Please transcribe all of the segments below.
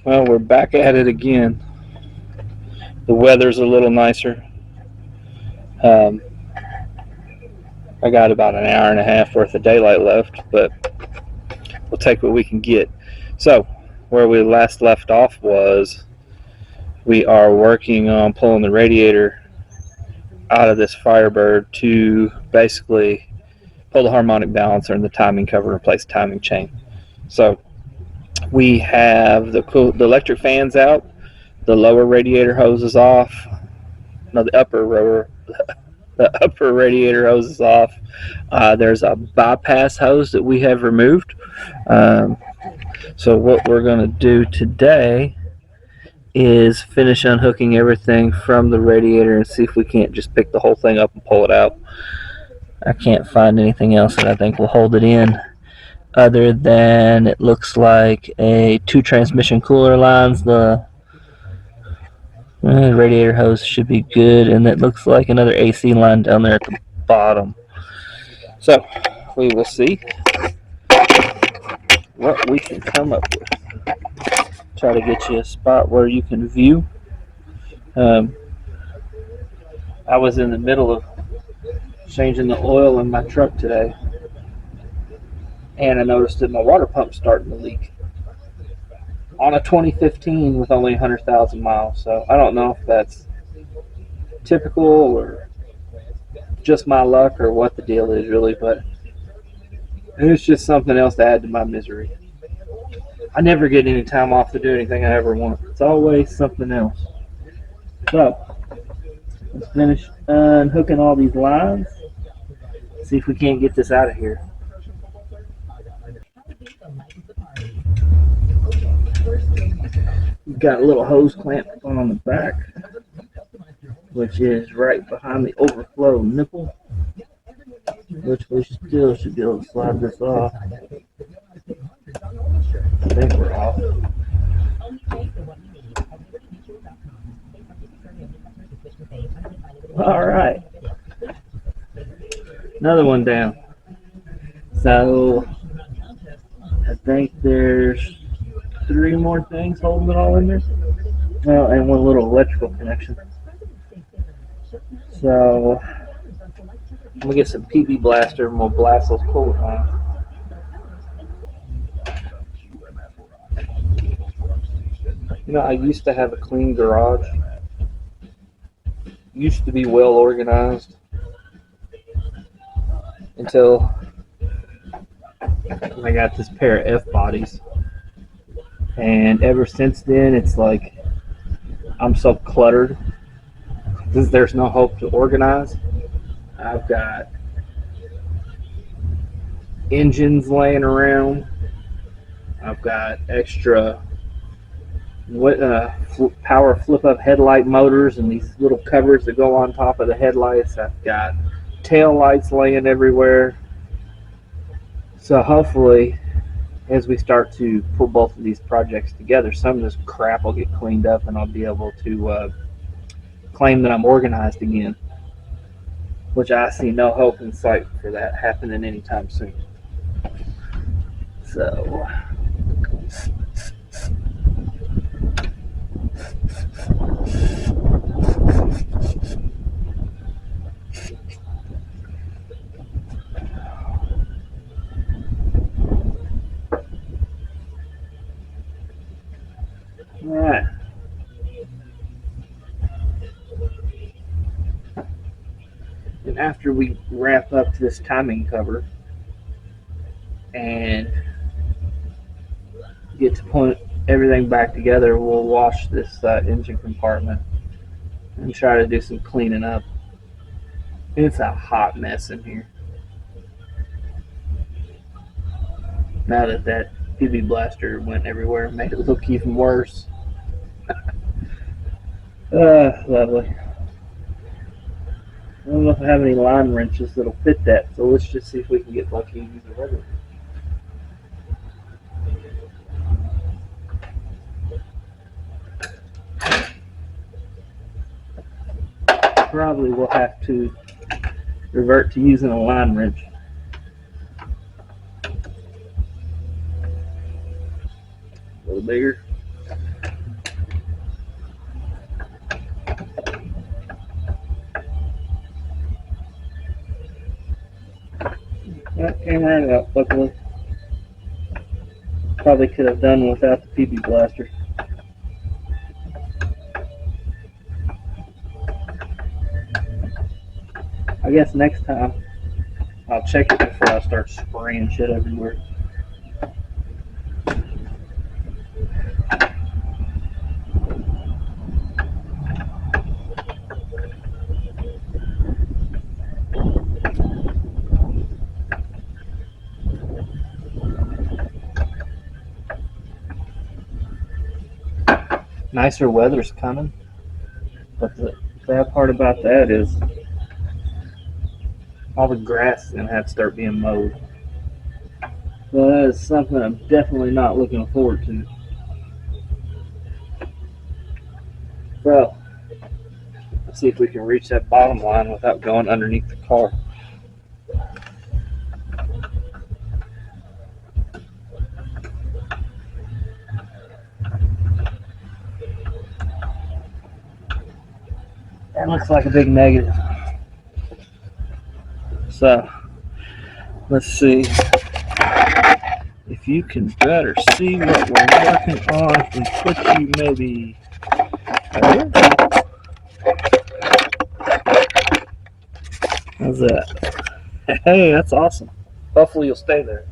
Well, we're back at it again. The weather's a little nicer. Um, I got about an hour and a half worth of daylight left, but we'll take what we can get. So, where we last left off was we are working on pulling the radiator out of this Firebird to basically pull the harmonic balancer and the timing cover and replace the timing chain. So, we have the electric fans out, the lower radiator hose is off, no, the upper radiator hose is off. There's a bypass hose that we have removed. Um, so what we're going to do today is finish unhooking everything from the radiator and see if we can't just pick the whole thing up and pull it out. I can't find anything else that I think will hold it in other than it looks like a 2 transmission cooler lines. The radiator hose should be good, and it looks like another AC line down there at the bottom. So we will see what we can come up with. Try to get you a spot where you can view. I was in the middle of changing the oil in my truck today, and I noticed that my water pump's starting to leak on a 2015 with only 100,000 miles. So I don't know if that's typical or just my luck or what the deal is really, but it's just something else to add to my misery. I never get any time off to do anything I ever want. It's always something else. So let's finish unhooking all these lines. See if we can't get this out of here. We've got a little hose clamp on the back, which is right behind the overflow nipple, which we still should be able to slide this off. I think we're off. All right. Another one down. So I think there's 3 more things holding it all in there. Well, and one little electrical connection. So I'm gonna get some PB blaster and we'll blast those coolers on. You know, I used to have a clean garage. Used to be well organized until I got this pair of F bodies. And ever since then, it's like I'm so cluttered because there's no hope to organize. I've got engines laying around. I've got extra power flip-up headlight motors and these little covers that go on top of the headlights. I've got tail lights laying everywhere. So hopefully, as we start to pull both of these projects together, some of this crap will get cleaned up and I'll be able to claim that I'm organized again, which I see no hope in sight for that happening anytime soon. So all right. And after we wrap up this timing cover and get to point everything back together, we'll wash this engine compartment and try to do some cleaning up. It's a hot mess in here. Now that PB blaster went everywhere and made it look even worse. Lovely. I don't know if I have any line wrenches that'll fit that, so let's just see if we can get lucky and use a regular. Probably will have to revert to using a line wrench. A little bigger. Came right out, luckily. Probably could have done without the PB blaster. I guess next time I'll check it before I start spraying shit everywhere. Nicer weather's coming, but the bad part about that is all the grass is going to have to start being mowed. So that is something I'm definitely not looking forward to. So, let's see if we can reach that bottom line without going underneath the car. That looks like a big negative. So, let's see if you can better see what we're working on. If we put you maybe there. How's that? Hey, that's awesome. Hopefully you'll stay there,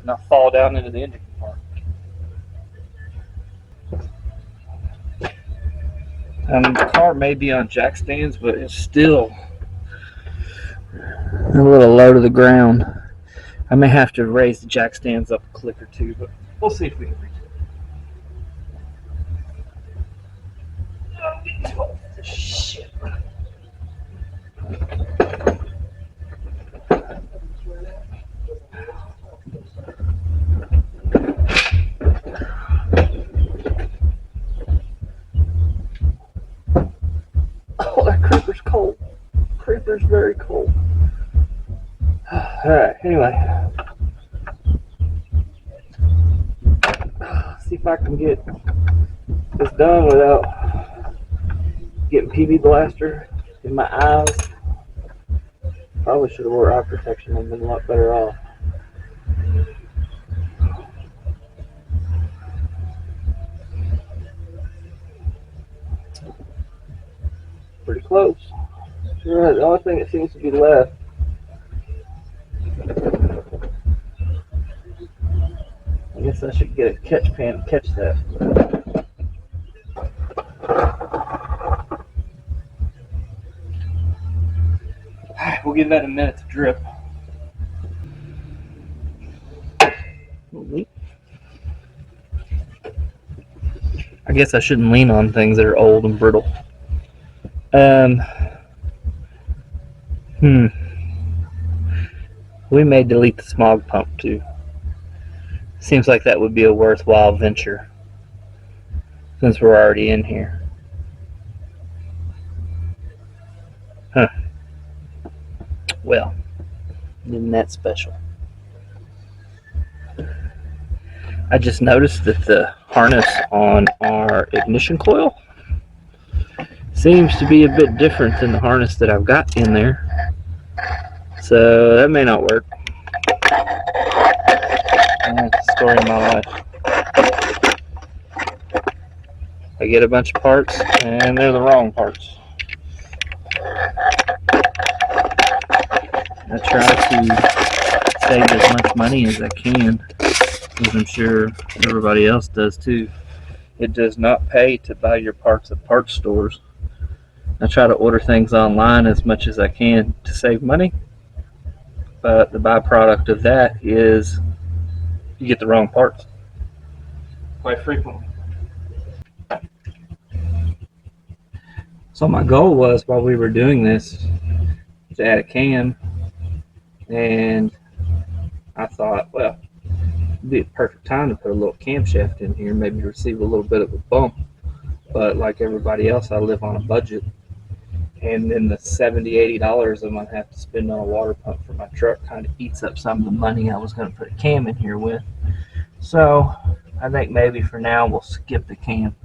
not fall down into the engine compartment. The car may be on jack stands, but it's still a little low to the ground. I may have to raise the jack stands up a click or two, but we'll see if we can reach it. Oh, shit. Oh, that creeper's cold. Creeper's very cold. Alright, anyway. See if I can get this done without getting PB blaster in my eyes. Probably should have wore eye protection and been a lot better off. Pretty close. Right, the only thing that seems to be left I guess I should get a catch pan and catch that. We'll give that a minute to drip. I guess I shouldn't lean on things that are old and brittle. We may delete the smog pump too. Seems like that would be a worthwhile venture since we're already in here. Huh. Well, isn't that special? I just noticed that the harness on our ignition coil seems to be a bit different than the harness that I've got in there. So that may not work. That's the story of my life. I get a bunch of parts and they're the wrong parts. I try to save as much money as I can, as I'm sure everybody else does too. It does not pay to buy your parts at parts stores. I try to order things online as much as I can to save money, but the byproduct of that is you get the wrong parts quite frequently. So my goal was, while we were doing this, to add a cam, and I thought, well, it'd be a perfect time to put a little camshaft in here, maybe receive a little bit of a bump. But like everybody else, I live on a budget, and then the $70-$80 I'm gonna have to spend on a water pump for my truck kind of eats up some of the money I was gonna put a cam in here with. So I think maybe for now we'll skip the cam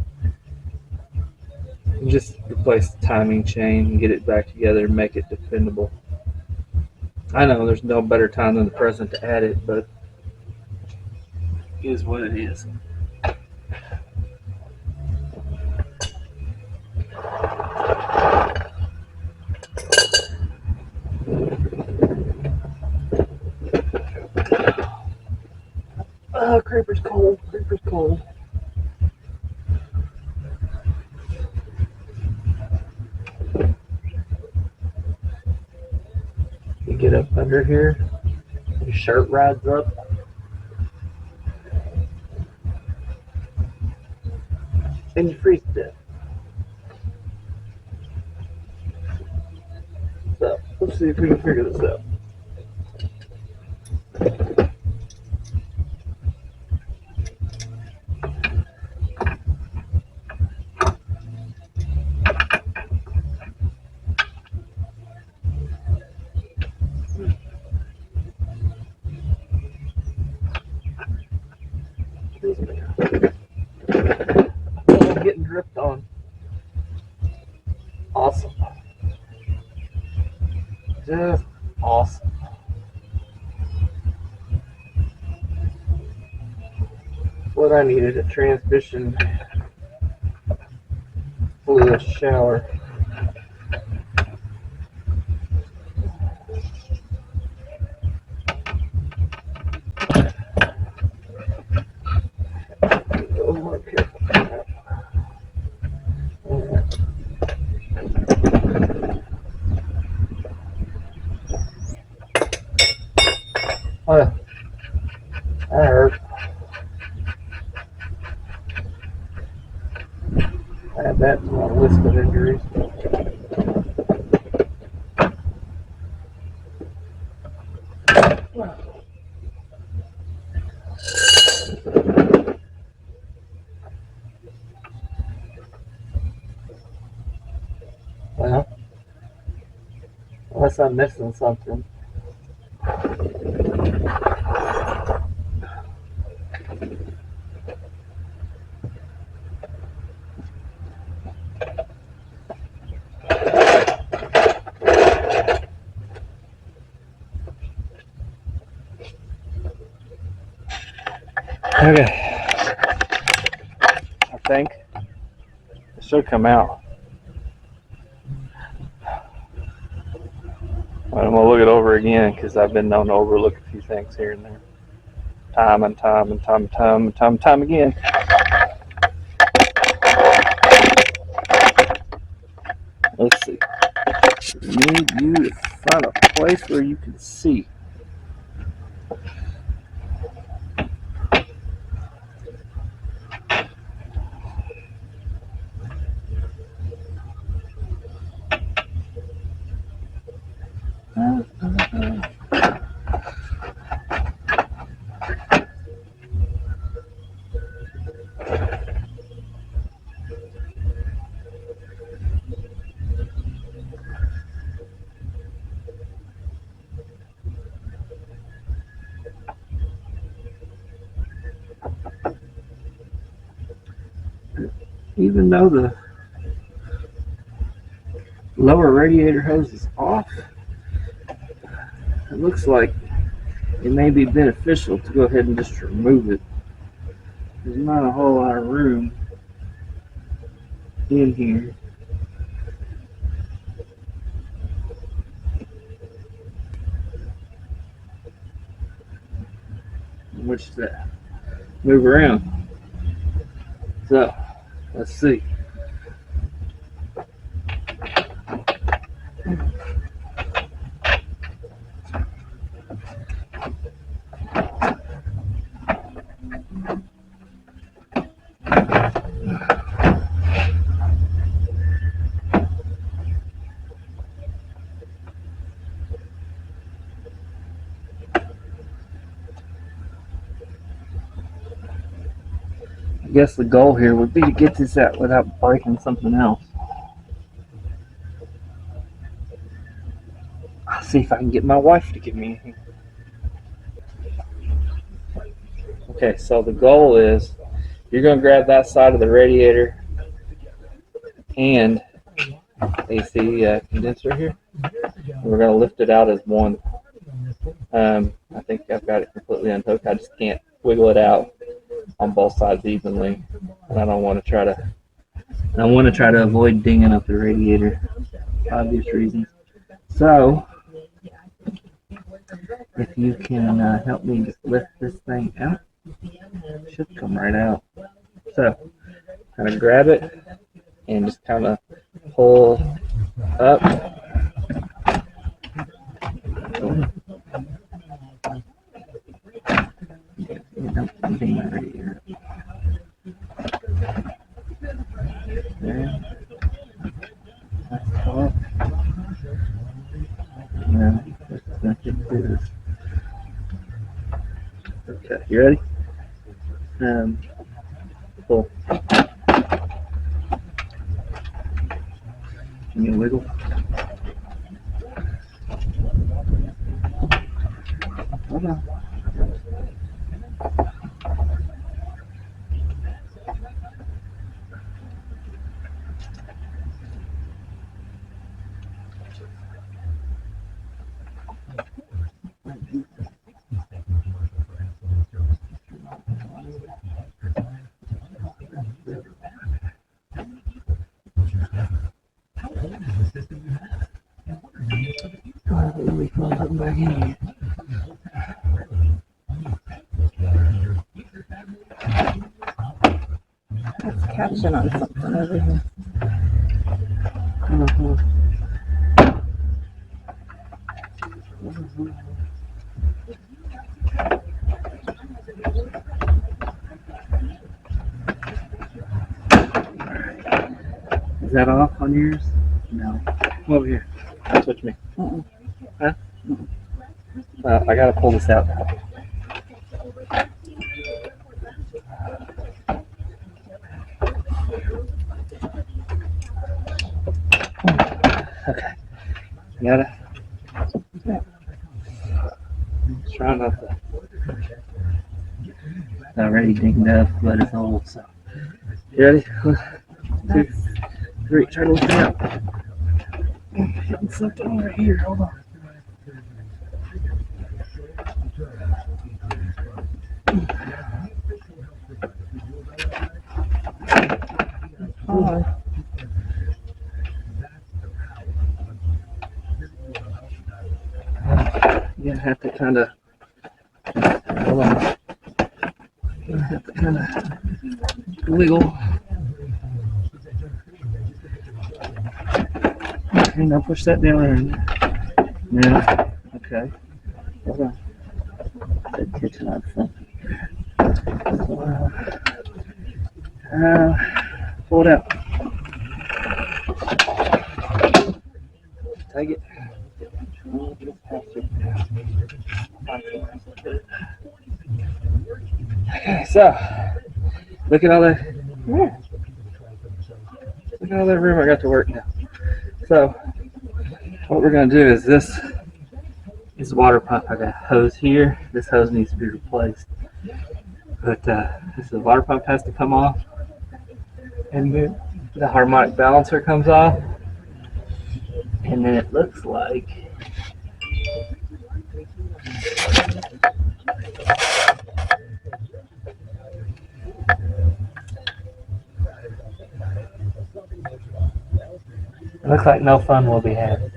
and just replace the timing chain and get it back together and make it dependable. I know there's no better time than the present to add it, but it is what it is. Creeper's cold. Creeper's cold. You get up under here, your shirt rides up. And you freeze to death. So, let's see if we can figure this out. Oh, I'm getting dripped on. Awesome. Just awesome. What I needed, a transmission fluid shower. Oh, more careful. Oh, that hurt. Add that to my list of injuries. Well, unless I'm missing something. Okay, I think it should come out. But I'm gonna look it over again because I've been known to overlook a few things here and there, time and time again. Let's see. Need you to find a place where you can see. Even though the lower radiator hose is off, it looks like it may be beneficial to go ahead and just remove it. There's not a whole lot of room in here. In which to move around. So, let's see. I guess the goal here would be to get this out without breaking something else. I'll see if I can get my wife to give me anything. Okay, so the goal is you're going to grab that side of the radiator and AC condenser here. And we're going to lift it out as one. I think I've got it completely unhooked. I just can't wiggle it out on both sides evenly, and I want to try to avoid dinging up the radiator, for obvious reasons. So, if you can help me just lift this thing out, it should come right out. So, kind of grab it and just kind of pull up. There. That's all. Now, let's just do this. Okay, you ready? Pull. Can you wiggle? Hold on. Back in here. That's catching on something over here. Is that off on yours? No. Come over here. Switch me. Huh? Well, I gotta pull this out now. Okay. You got it? Yeah. Try not to. It's already dinged up, but it's old, so. You ready? 1, 2, 3. Try to lift it out. I'm hitting something over here. Hold on. Oh, You have to kind of. Hold on. You have to kind of wiggle. Okay, now push that down. Yeah. Okay. Hold on. That kitchen on something. Pull it out. Take it. Okay, so look at all that. Look at all that room I got to work now. So what we're gonna do is this is the water pump. I got a hose here. This hose needs to be replaced. But this water pump has to come off, and then the harmonic balancer comes off, and then it looks like no fun will be had.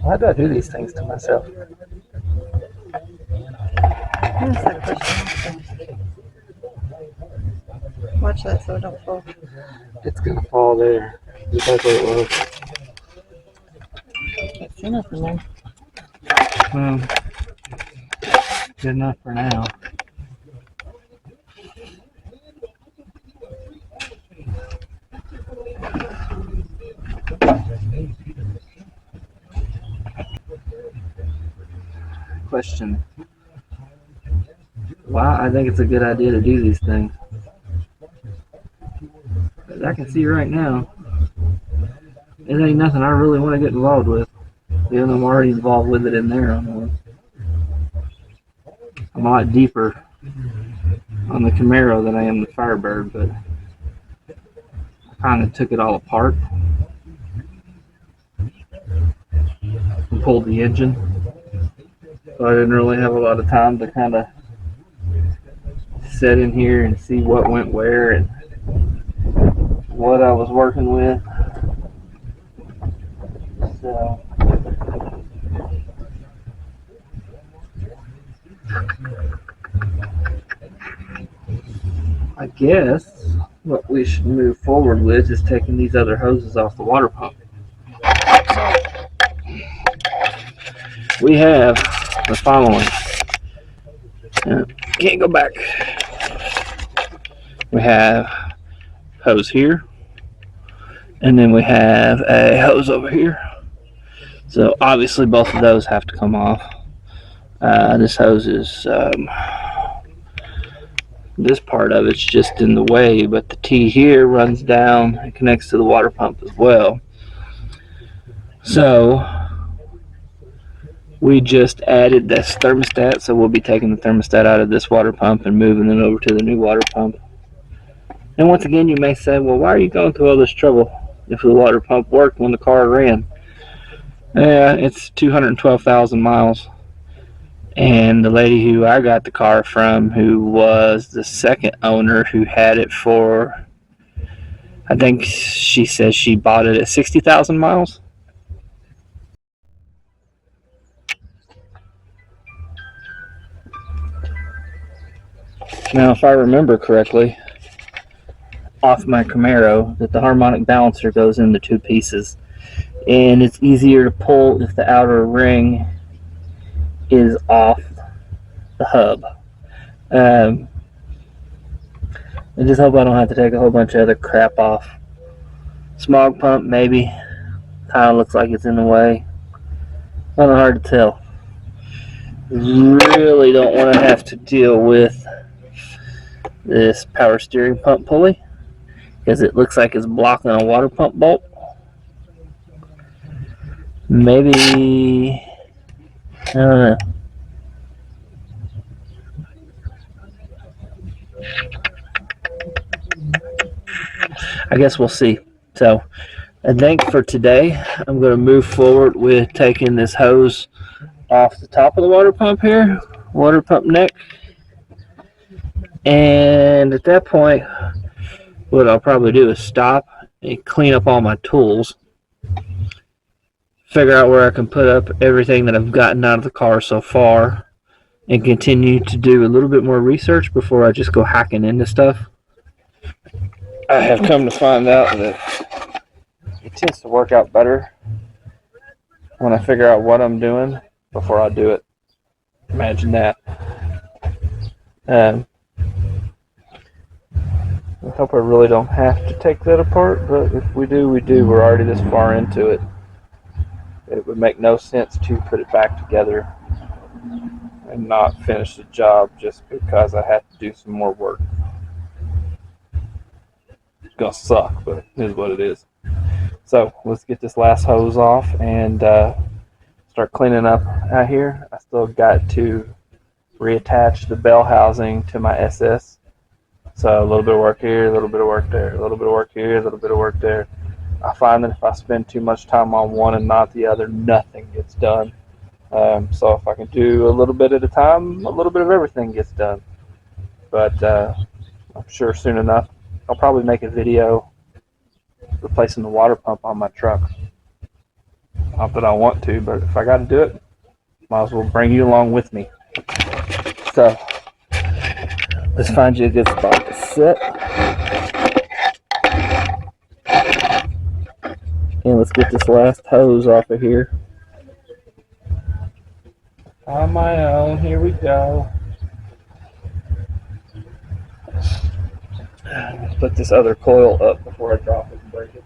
Why do I do these things to myself? that's that question. Watch that so it don't fall. It's gonna fall there. That's what it was. Can't see nothing there. Good enough for now. Question. Why I think it's a good idea to do these things. But I can see right now, it ain't nothing I really want to get involved with. Even though I'm already involved with it in there. I'm a lot deeper on the Camaro than I am the Firebird, but I kind of took it all apart and pulled the engine. So I didn't really have a lot of time to kind of sit in here and see what went where and what I was working with. So I guess what we should move forward with is taking these other hoses off the water pump. We have the following. Can't go back. We have hose here, and then we have a hose over here. So obviously both of those have to come off. This hose is this part of it's just in the way, but the T here runs down and connects to the water pump as well. So we just added this thermostat, so we'll be taking the thermostat out of this water pump and moving it over to the new water pump. And once again, you may say, well, why are you going through all this trouble if the water pump worked when the car ran? Yeah, it's 212,000 miles. And the lady who I got the car from, who was the second owner who had it for, I think she says she bought it at 60,000 miles. Now, if I remember correctly, off my Camaro, that the harmonic balancer goes into two pieces. And it's easier to pull if the outer ring is off the hub. I just hope I don't have to take a whole bunch of other crap off. Smog pump, maybe. Kind of looks like it's in the way. Kind of hard to tell. Really don't want to have to deal with this power steering pump pulley, because it looks like it's blocking a water pump bolt. Maybe, I don't know. I guess we'll see. So I think for today, I'm going to move forward with taking this hose off the top of the water pump here, water pump neck. And at that point, what I'll probably do is stop and clean up all my tools, figure out where I can put up everything that I've gotten out of the car so far, and continue to do a little bit more research before I just go hacking into stuff. I have come to find out that it tends to work out better when I figure out what I'm doing before I do it. Imagine that. I hope I really don't have to take that apart, but if we do, we do. We're already this far into it. It would make no sense to put it back together and not finish the job just because I have to do some more work. It's gonna suck, but it is what it is. So let's get this last hose off and start cleaning up out here. I still got to reattach the bell housing to my SS. So a little bit of work here, a little bit of work there, a little bit of work here, a little bit of work there. I find that if I spend too much time on one and not the other, nothing gets done. So if I can do a little bit at a time, a little bit of everything gets done. But I'm sure soon enough, I'll probably make a video replacing the water pump on my truck. Not that I want to, but if I got to do it, might as well bring you along with me. So let's find you a good spot to sit. And let's get this last hose off of here. On my own, here we go. Let's put this other coil up before I drop it and break it.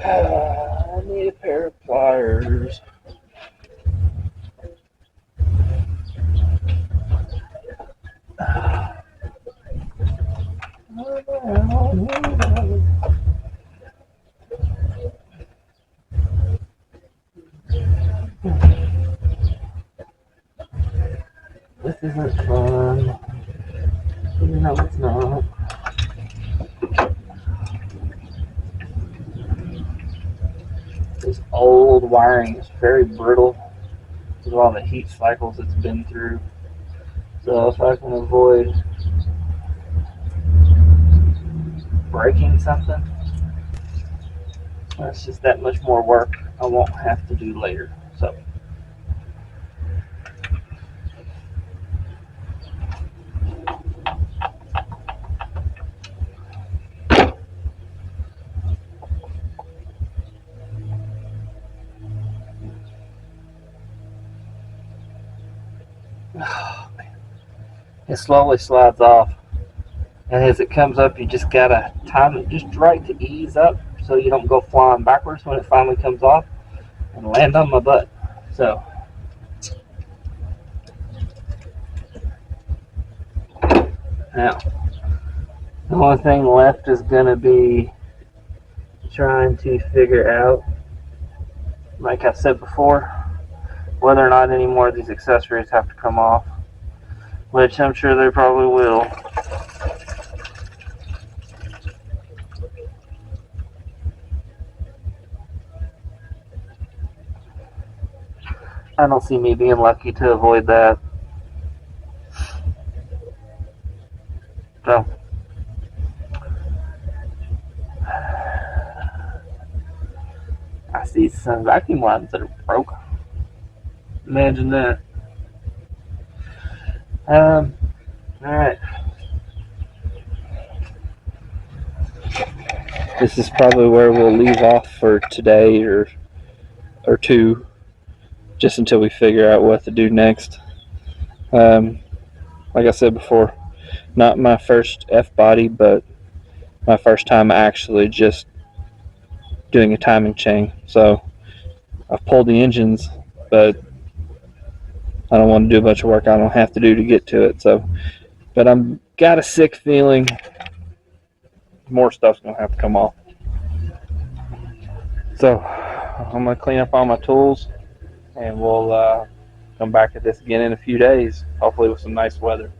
I need a pair of pliers. This isn't fun. No, it's not. This old wiring is very brittle with all the heat cycles it's been through. So if I can avoid breaking something, that's just that much more work I won't have to do later. So it slowly slides off, and as it comes up, you just gotta time it just right to ease up so you don't go flying backwards when it finally comes off and land on my butt. So now the only thing left is gonna be trying to figure out, like I said before, whether or not any more of these accessories have to come off, which I'm sure they probably will. I don't see me being lucky to avoid that. So I see some vacuum lines that are broke. Imagine that. Alright. This is probably where we'll leave off for today or two, just until we figure out what to do next. Like I said before, not my first F-body, but my first time actually just doing a timing chain. So I've pulled the engines, but I don't want to do a bunch of work I don't have to do to get to it. So, but I'm got a sick feeling more stuff's gonna have to come off. So I'm gonna clean up all my tools, and we'll come back at this again in a few days, hopefully with some nice weather.